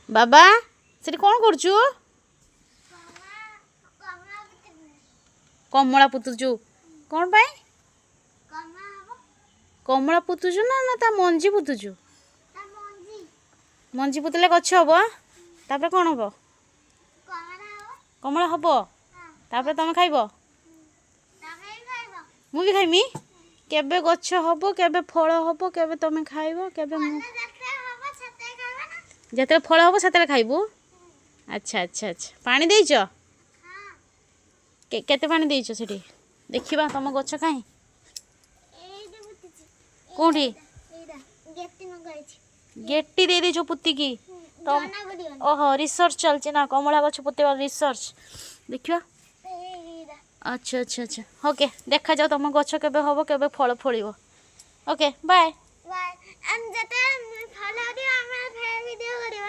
बाबा सेठी कौन करचु कमला पुतुचु कौन पाई कमला पुतुचु ना ना ता मंजी पुतुचु मंजी पुतले गछ हबो तापर कौन हबो कमला हबो तापर तमे खाइबो मु भी खाइमी केबे गछ हबो केबे फल हबो केबे तमे खाइबो केबे जते फल हबो सेते खाइबू अच्छा अच्छा अच्छा पानी देइचो केते पानी देइचो सेठी देखिबा तम गछ काई कोठी गेट्टी दे देचो पुत्ती की तम ओहो रिसर्च चलची ना कमला गछ पुत्तेवा रिसर्च देखिबा अच्छा अच्छा अच्छा ओके देखा जाओ तुम गछ केबे हबो केबे फल फलिबो ओके बाय बाय हम जते फल दियो हम फेर वीडियो करियो।